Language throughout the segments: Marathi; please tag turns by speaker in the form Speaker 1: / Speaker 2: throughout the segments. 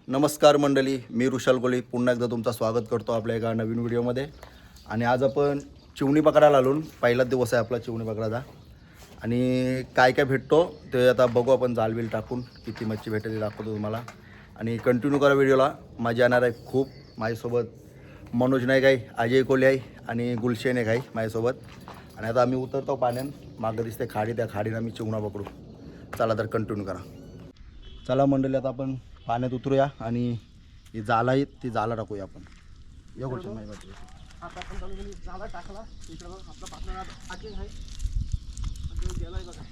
Speaker 1: नमस्कार मंडळी, मी ऋषाल कोळी पुन्हा एकदा तुमचं स्वागत करतो आपल्या एका नवीन व्हिडिओमध्ये. आणि आज आपण चिवणी पकडायला आलो. पहिलाच दिवस आहे आपला चिवणी पकडायचा आणि काय काय भेटतो ते आता बघू आपण. जालबिल टाकून किती मच्छी भेटेल दाखवतो तुम्हाला आणि कंटिन्यू करा व्हिडिओला. मजा येणार आहे खूप. माझ्यासोबत मनोज नाईक आहे, अजय कोले आहे आणि गुलशेन एक आहे माझ्यासोबत. आणि आता आम्ही उतरतो पाण्यात. मागं दिसते खाडी, त्या खाडीनं आम्ही चिवणा पकडू. चला तर कंटिन्यू करा. चला मंडळी, आता आपण पाण्यात उतरूया आणि ही जाला आहे ती जाला टाकूया आपण. या गोष्टी माहिती वाटते
Speaker 2: आता आपण चालू जाला टाकला. इकडं आपला पार्टनर अजय आहे. अजय गेलाय बघा.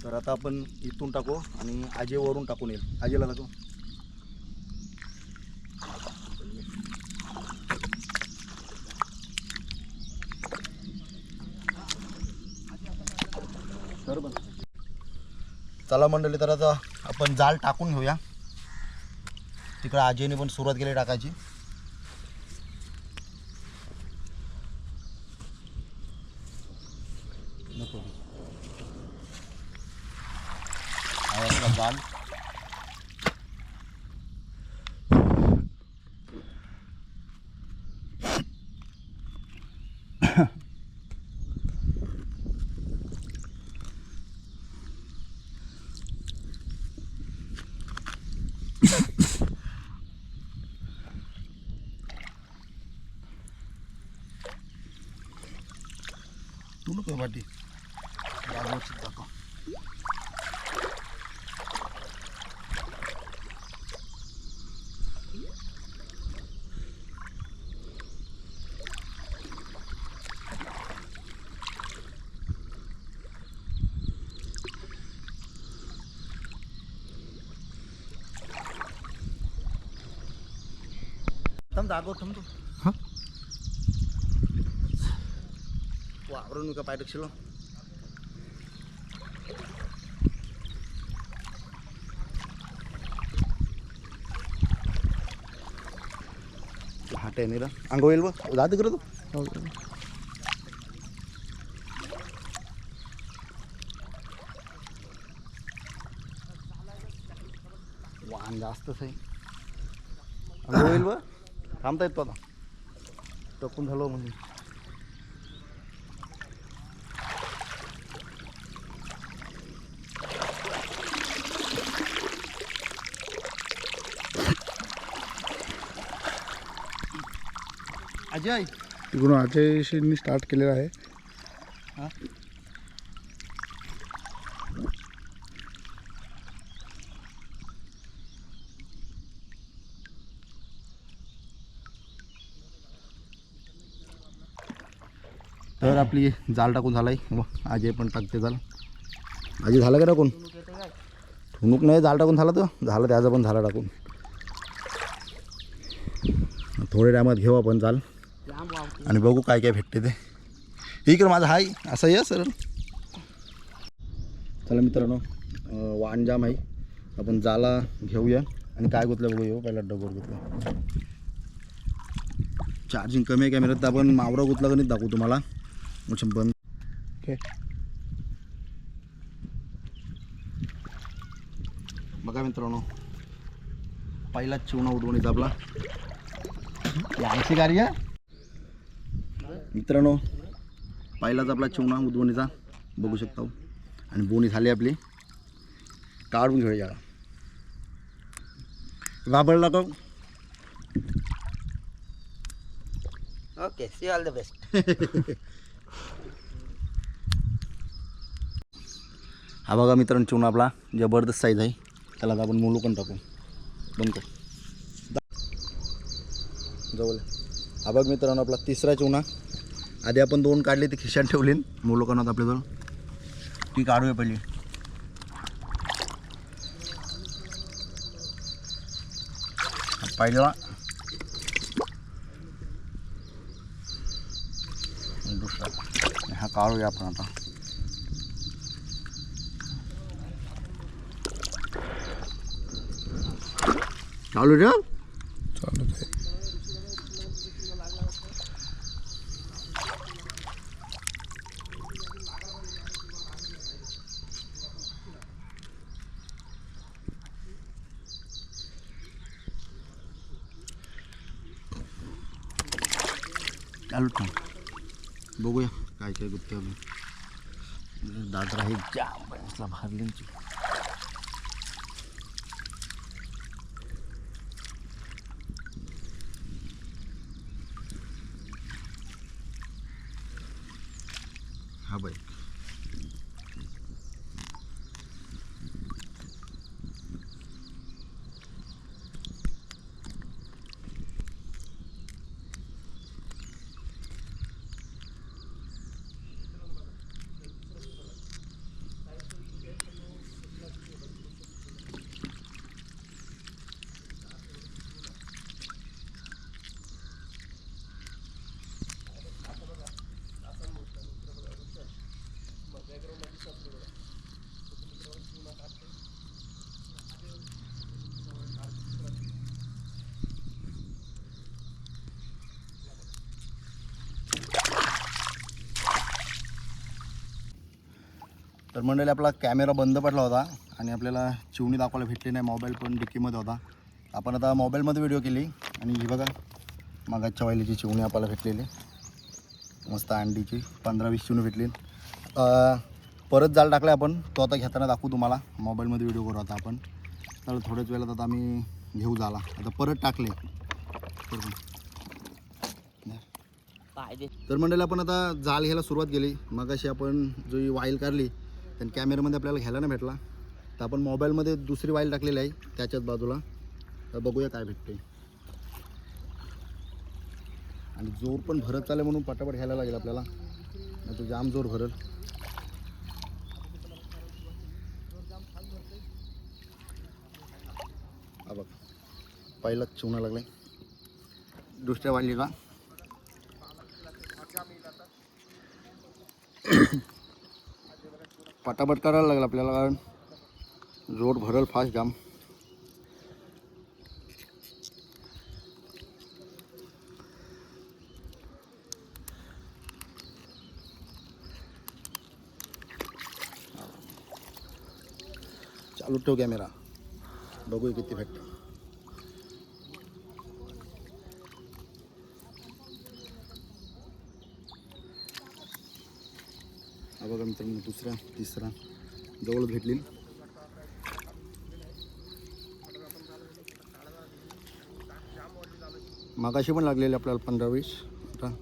Speaker 1: तर आता आपण इथून टाकू आणि अजय वरून टाकून येईल. अजयला टाकू. चला मंडळी, तर आता आपण जाल टाकून घेऊया. तिकडं अजयने पण सुरुवात केली टाकायची. नको आपला जाल. तू नको वाटी व्यवस्थित टाका. थांब जागो थांबतो. हां वावरून मी का पाय टाकशील. हाट आहे नाही रा अंग होईल बघ. जाते करतो वाहन जास्तच आहे. अंग होईल बघ. थांबता येत तो आता. टकून झालो म्हणजे अजय
Speaker 2: तिकडून अजयशींनी स्टार्ट केलेला आहे.
Speaker 1: हां तर आपली जाल टाकून झालाय. अजय पण टाकते जाल. अजय झालं का टाकून. ठुणूक नाही, जाल टाकून झाला. तो झालं त्याचं पण झाला टाकून. थोड्या टायमात घेऊ आपण जाल आणि बघू काय काय भेटते ते. इकडं माझा हाय असं या सर. चला मित्रांनो, वाहन जाम आहे. आपण जाला घेऊया आणि काय गुतलं बघू. येऊ पहिला डबल गुतलं. चार्जिंग कमी आहे कॅमेऱ्यात. तर आपण मावरा गुतला का नाही दाखवू तुम्हाला. मग बंद. ओके बघा मित्रांनो, पहिलाच चिवणा उडवणीचा आपला याची गाडी आहे मित्रांनो. पहिलाच आपला चिवणा उडवणीचा बघू शकता. आणि बोनी झाली आपली. काढून घेऊया वाबळला का.
Speaker 3: Okay, see all the best.
Speaker 1: हा बघा मित्रांनो, चिवणा आपला जबरदस्त साईज आहे. त्याला आपण मुलूकन टाकू. बंद कर जवळ. हा बघ मित्रांनो, आपला तिसरा चिवणा. आधी आपण 2 काढले ते खिशात ठेवले. मुलूकनात आपल्याजवळ ती काढूया पहिली. पहिला दुसरा हा काढूया आपण आता. चालू ठेव.
Speaker 2: चालत आहे.
Speaker 1: चालू ठेव बघूया काय काय गुप्ते अजून दादरा हे जाम बसला भारल्यांची. हा बाई तर मंडळी आपला कॅमेरा बंद पडला होता आणि आपल्याला चिवणी दाखवायला भेटली नाही. मोबाईल पण डिक्कीमध्ये होता. आपण आता मोबाईलमध्ये व्हिडिओ केली आणि ही बघा मागाच्या वाहिलीची चिवणी आपल्याला भेटलेली मस्त अंडीची 15-20 चिवणी भेटली. परत जाल टाकला आपण तो आता घेताना दाखवू तुम्हाला. मोबाईलमध्ये व्हिडिओ करू आता आपण. तर थोड्याच वेळात आता आम्ही घेऊ झाला आता परत टाकले. तर मंडळी आपण आता जाल घ्यायला सुरुवात केली. मगाशी आपण जो ही वाईल काढली त्यानं कॅमेऱ्यामध्ये आपल्याला घ्यायला नाही भेटला. तर आपण मोबाईलमध्ये दुसरी वाईल टाकलेली आहे त्याच्याच बाजूला. तर बघूया काय भेटते. आणि जोर पण भरत चालेल म्हणून पटापट घ्यायला लागेल आपल्याला नाही तर जाम जोर भरल. हा बघ पहिलाच चिवणा लागलाय दुसऱ्या वालीला. पटापट करायला लागेल आपल्याला कारण जोर भरल फास्ट जाम. चालू ठेव कॅमेरा बघूया किती भेटते. हा बघा मित्रांनो दुसरा तिसरा जवळ भेटली. मागाशी पण लागलेले आपल्याला 15-20. आता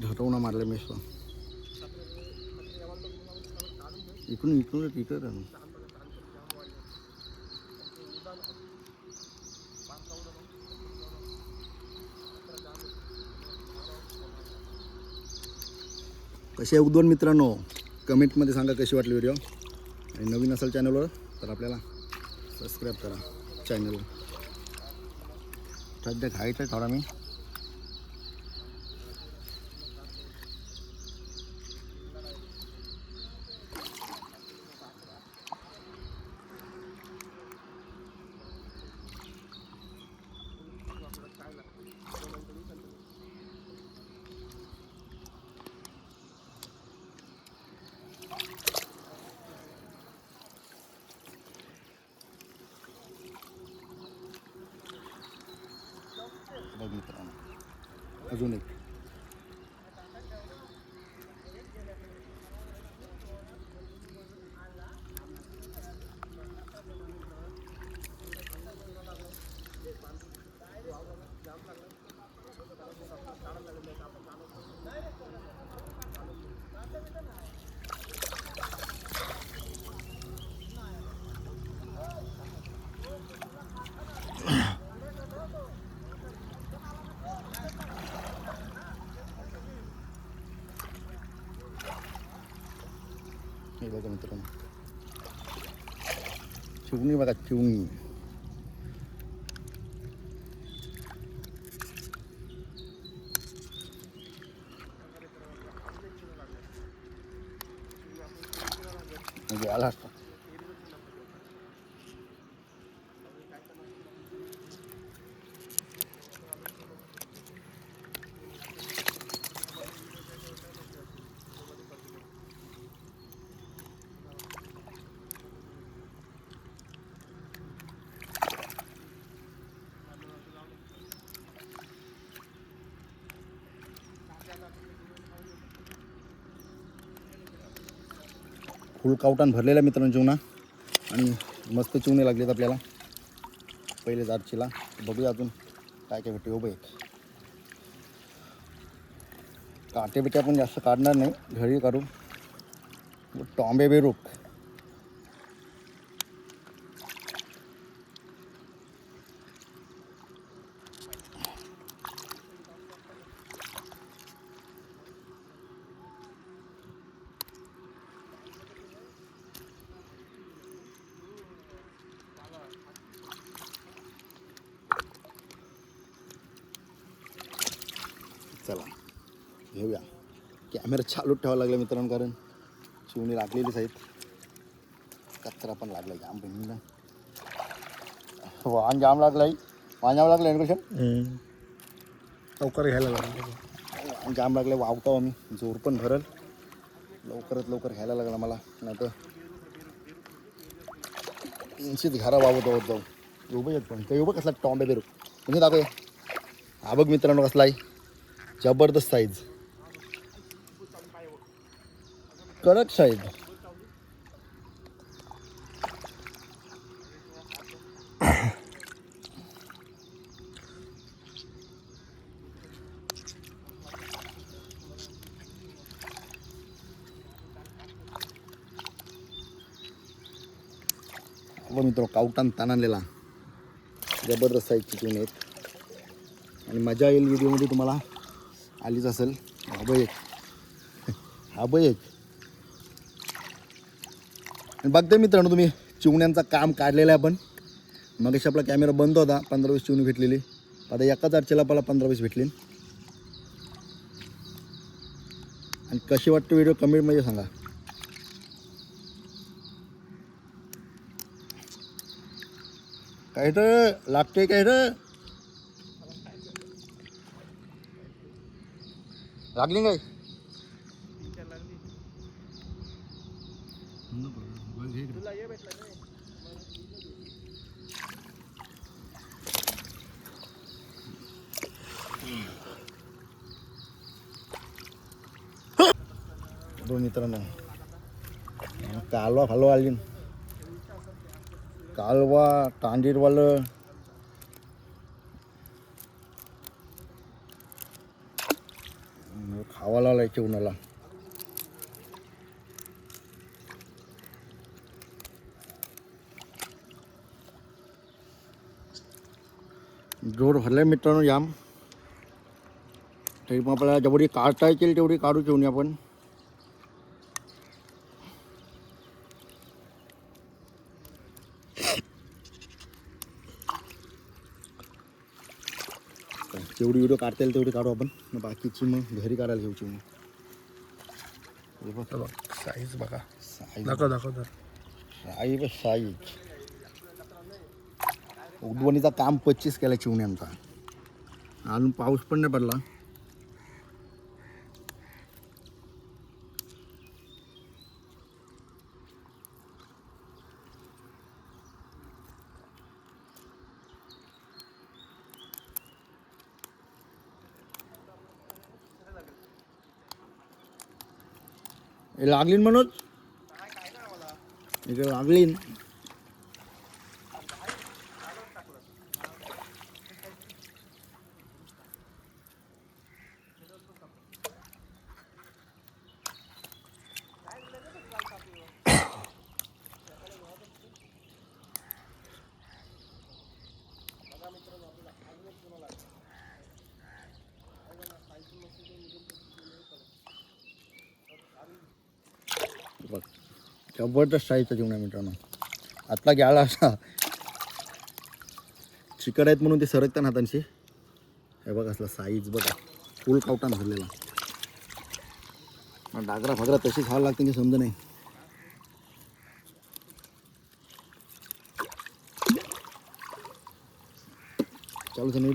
Speaker 1: ढटवणं मारलं मी इकडून इकडून इकडं. कसे आहे उद्वन मित्रांनो कमेंटमध्ये सांगा कशी वाटली व्हिडिओ. आणि नवीन असेल चॅनलवर तर आपल्याला सबस्क्राईब करा चॅनलला. सध्या खायचं आहे थोडा मी. बघ मित्रांनो अजून एक. हे बघा मित्रांनो चिवणी बघा चिवणी. म्हणजे आला असता. फुल कावटान भरलेल्या मित्रांनो चिवणा आणि मस्त चिवणे लागलेत आपल्याला पहिले जातचीला. बघूया अजून काय काय भेटते. उभे काटे बिटे आपण जास्त काढणार नाही, घरी काढू. टॉम्बे बेरूक चला घेऊया. कॅमेरा चालू ठेवावा लागला मित्रांनो, कारण चिवणी लागलेलीच आहेत. कचरा पण लागला जाम बहिणीला. वाहन जाम लागलाय. वाहन जाम लागलं एन्क्वेशन
Speaker 2: लवकर घ्यायला लागला.
Speaker 1: वाहन जाम लागलं. वावतो आम्ही, जोर पण भरल. लवकरात लवकर घ्यायला लागला मला, नाही तर 300 घरा वावत वावत जाऊ. उभं येत पण काही उभं कसला टॉम्बे बेरू म्हणजे दाखवूया. हा बघ मित्रांनो कसला आहे, जबरदस्त साईज, कडक साईज. मित्र कावटान ताण आणलेला जबरदस्त साईजची चिवणी आहेत आणि मजा येईल व्हिडिओमध्ये तुम्हाला आलीच असेल. हा बघ एक, हा बघ एक. आणि बघते मित्रांनो तुम्ही चिवण्यांचा काम काढलेलं आहे आपण. मग आपला कॅमेरा बंद होता, 15-20 चिवणी भेटलेली. आता एकाच आरचेला मला 15-20 भेटली. आणि कशी वाटते व्हिडिओ कमेंटमध्ये सांगा. काय तर लागते काय तर लागली काय दोन मित्रांनो. कालवा फालवा आली, कालवा तांडीरवालं खावाला आलाय चिवणाला. जोर भरलाय मित्रांनो जाम. तरी पण आपल्याला जेवढी काढता येईल तेवढी काढू चिवणी आपण. जेवढी व्हिडिओ काढता येईल तेवढी काढू आपण. बाकीची मग घरी काढायला घेऊ चिवणी.
Speaker 2: साईज बघा,
Speaker 1: साईज
Speaker 2: दाखव दाखव तर.
Speaker 1: Size size. उडवणीचा काम 25 केला चिवण्यांचा. अजून पाऊस पण नाही पडला. लागलीन मनोज, इकडे लागलीन. बघ जबरदस्त साईजचा जेवण आहे मित्रांनो. आत्ता घ्यायला असा चिकट आहेत म्हणून ते सरकतात हातांशी. हे बघ असला साईज बघा, फुल कावटान भरलेला. डागरा फागरा तशी खावं लागते की समज नाही. चालू नाही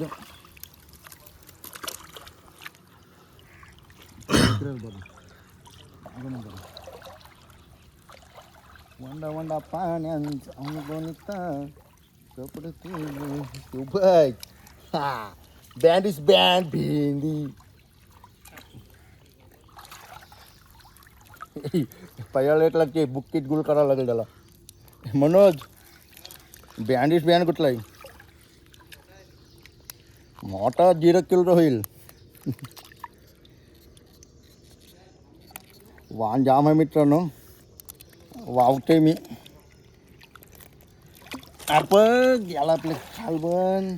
Speaker 1: बाबा. वंडा वंडा पाण्यांचा अंगणिता कपडे तुझे. बँड इज बँड भेंडी. पहिला लेट लागते बुक्कीत गुल करावं लागेल त्याला. मनोज बँड कुठला आहे मोठा 0 किलो होईल. वाहन जाम आहे मित्रांनो वावते मी. आपण याला आपले खालबन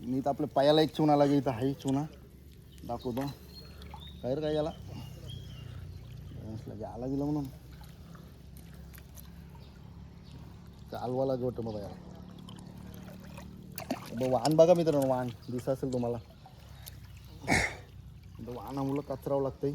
Speaker 1: मी तर आपल्या पायाला एक चुना लागे इथं आहे चुना दाखवतो काय रे काय याला आला गेला म्हणून चालवाला गोट मग याला वाहन बघा मित्रांनो वाहन दिसत असेल तुम्हाला. वाहनामुळं कचरावं लागतंय.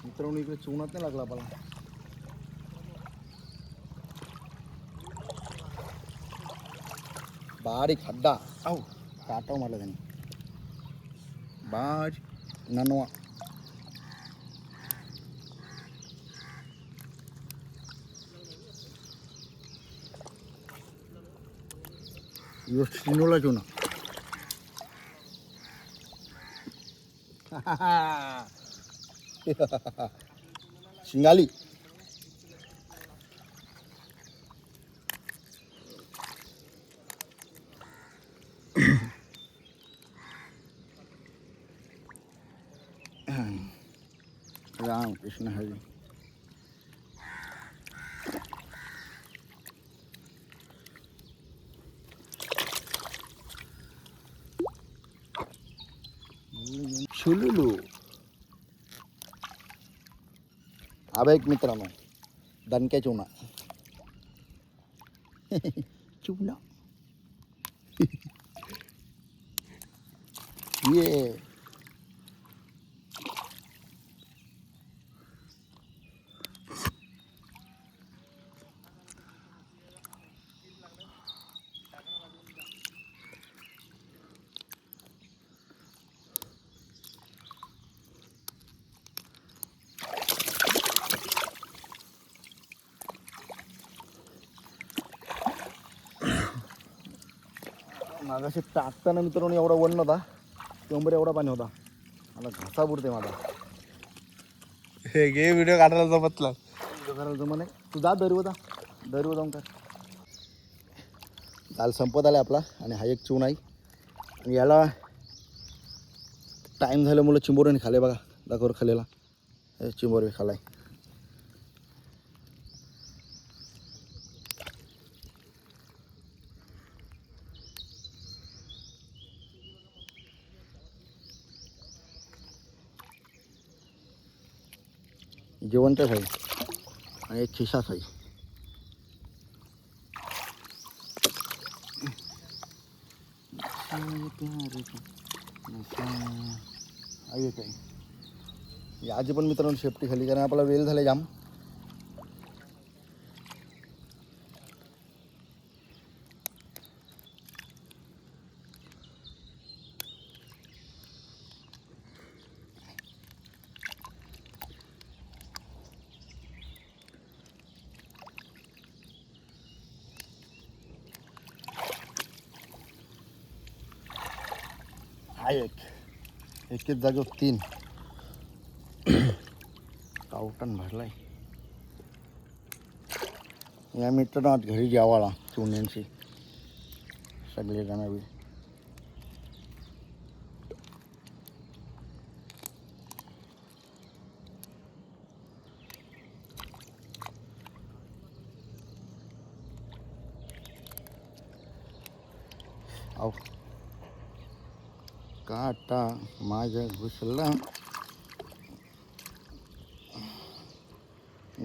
Speaker 1: मित्रांनो इकडे चुनात नाही लागला आपला. बारीक खड्डा आहो काटाव मारला त्याने बाज ननवा. शिनोला चुना शिंगाली. राम कृष्ण हरी. चुलुलू अब एक मित्रांनो दणक्या चुना चुना ये मागाशी टाकताना मित्रांनो एवढा वन नव्हता कंबर एवढा पाणी होता. मला घासा बुडते माझा.
Speaker 2: हे घे व्हिडिओ काढायला जमतला
Speaker 1: करायला जमा नाही. तू जा दरव जाऊन काय दाल संपत आला आपला. आणि हा एक चून आहे आणि याला टाईम झाल्यामुळं चिंबोरीने खाले बघा दाखवर खालेला चिंबोरी खालाय. जेवणच आहे आणि एक खिसाच आहे. आजी पण मित्रांनो शेपटी खाली कारण आपला वेल झाला जाम. हा एकच जागेवर 3 कावटन भरलाय. या मित्रांनो आज घरी जेवायला चुन्यांची सगळे जण बी. आव काटा माझ्या घुसला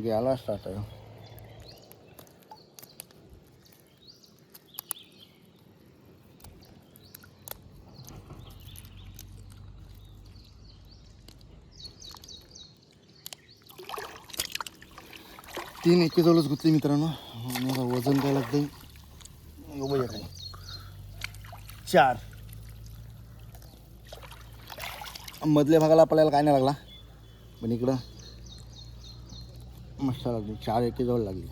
Speaker 1: गेला स्टार्ट आहे. तीन एकेजवळच गुंतली मित्रांनो. मला वजन काय लागतंय एवढं काय 4 मधल्या भागाला आपल्याला काय नाही लागला पण इकडं मस्त लागली 4 एकेजवळ लागली.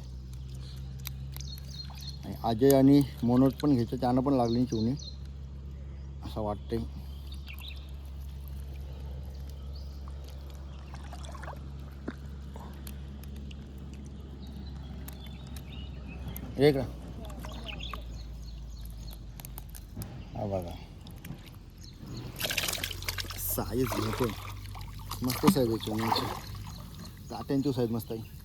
Speaker 1: आणि अजय आणि मनोज पण घ्यायचं, त्यानं पण लागली चिवणी असं वाटतंय. एक हा बघा साईज मोठे, मस्त साईज आहे चिवणीची. काट्यांची साईज मस्त आहे.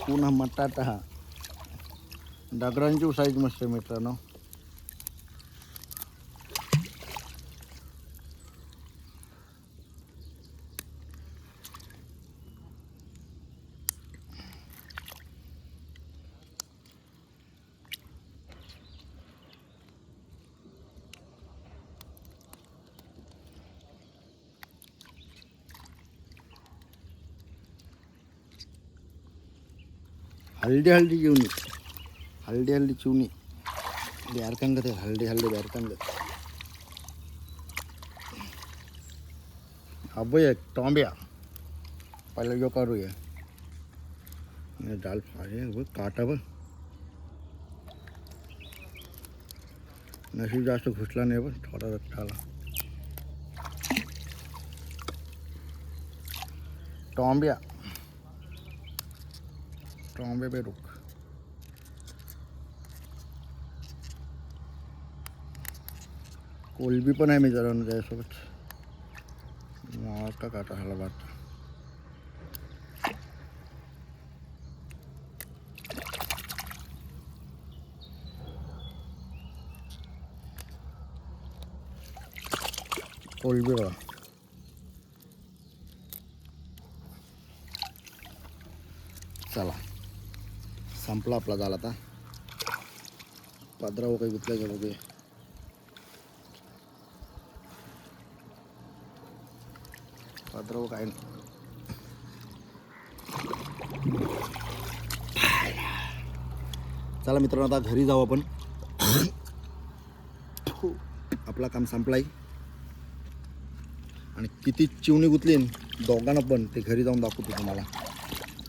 Speaker 1: पुन्हा मटाटा हा डगरांची साईज मस्त आहे मित्रांनो. हल्दी चिवणी, हल्दी चिवणी ब्यारकंगत आहे. हल्दी ब्यारकंगत. अब एक टॉम्बिया पहले जो करूया डाल फाड़े वो काटा बघ. नशीब जास्त घुसला नाही बघ, थोडा रट्टा आला. टॉम्बिया टॉम्बे पे रुक. कोलबी पण आहे मित्रांनो त्याच्यासोबत. का काटा हाला बात. कोलबी बघा. चला संपला आपला झाला. आता पदराव काही गुतला गेलो ते. पदराव काय नाही. चला मित्रांनो आता घरी जाऊ आपण. आपला काम संपलाय. आणि किती चिवणी गुतली दोघांना पण ते घरी जाऊन दाखवतो तुम्हाला.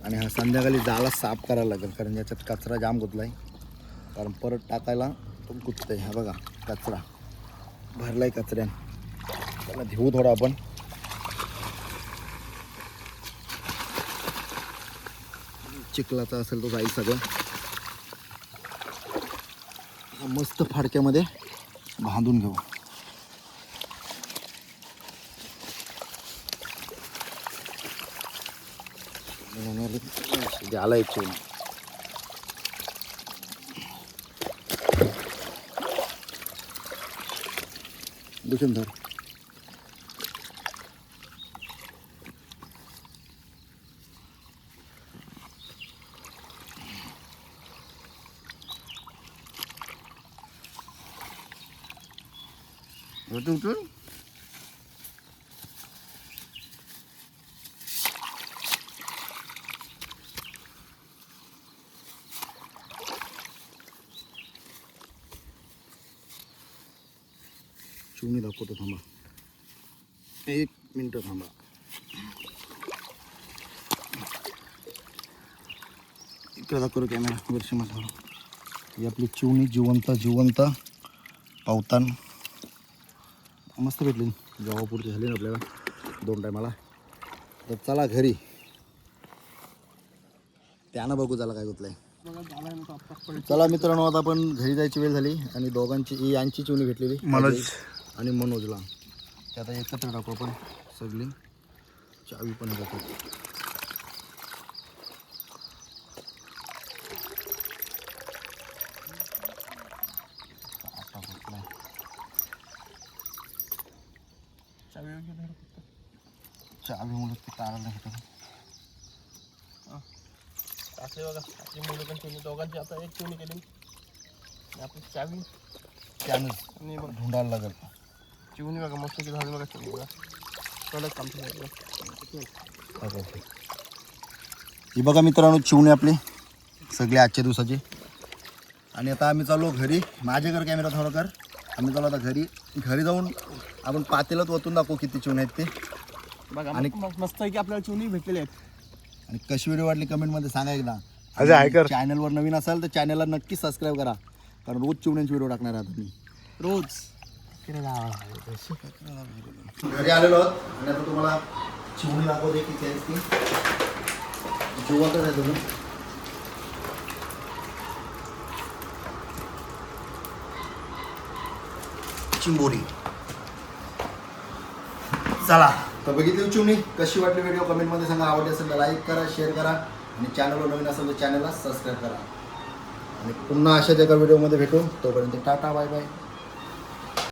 Speaker 1: आणि हा संध्याकाळी जाळा साफ करायला लागेल, कारण याच्यात कचरा जाम गुतलाय. कारण परत टाकायला तो गुततंय. हा बघा कचरा भरलाय कचऱ्यानं. त्याला घेऊ थोडा आपण. चिखलाचा असेल तो जाईल सगळं. मस्त फाडक्यामध्ये बांधून घेऊ. झाला एक चिवणी. दुसरं धर. उठून चिवणी दाखवतो थांबा. 1 मिनिट थांबा. इकडे दाखवतो कॅमेरा वरची मला. ही आपली चिवणी जिवंत पावतान मस्त भेटली. जेव्हापुरती झाली ना आपल्याला 2 टायमाला. तर चला घरी त्यानं बघू झाला काय गुतलंय. चला मित्रांनो आता आपण घरी जायची वेळ झाली. आणि दोघांची यांची चिवणी भेटलेली मनोज आणि मनोजला. ते आता एकत्र टाकू आपण सगळी. चावी पण टाकू. चावी मुलं ते काढायला घेतो.
Speaker 2: टाकले बघा. आपली मुलं पण चिवणी दोघांची आता एक चिवणी केली. आपली चावी
Speaker 1: त्यानं
Speaker 2: आणि बघ
Speaker 1: ढुंढायला लागेल.
Speaker 2: चिवणी बघा मस्त की झाली बघा. चिवणी बघा कडक काम केलं.
Speaker 1: ही बघा मित्रांनो चिवणी आपली सगळी आजच्या दिवसाची. आणि आता आम्ही चाललो घरी. माझ्याकडे कॅमेरा थोडा कर. आम्ही चाललो आता घरी जाऊन आपण पातेलात ओतून दाखवू किती चिवणे आहेत ते.
Speaker 2: बघा
Speaker 1: आणि-
Speaker 2: मस्त आहे की आपल्याला चिवणी भेटलेले आहेत.
Speaker 1: आणि कशी व्हिडिओ वाटली कमेंटमध्ये सांगा एकदा.
Speaker 2: अजय हायकर.
Speaker 1: चॅनलवर नवीन असाल तर चॅनलला नक्की सबस्क्राईब करा, कारण रोज चिवण्यांची व्हिडिओ टाकणार आहे आता मी.
Speaker 2: रोज
Speaker 1: घरी आलेलो आहोत आणि आता तुम्हाला चिवणी दाखवते किती आहेत ती. चिवतच आहे तुम्ही. चिंबोरी. चला तर बघितली चिवणी कशी वाटली व्हिडिओ कमेंटमध्ये सांगा. आवडली असेल तर लाईक करा, शेअर करा आणि चॅनलवर नवीन असेल तर चॅनलला सबस्क्राईब करा. आणि पुन्हा अशाच एका व्हिडिओमध्ये भेटू. तोपर्यंत टाटा बाय बाय.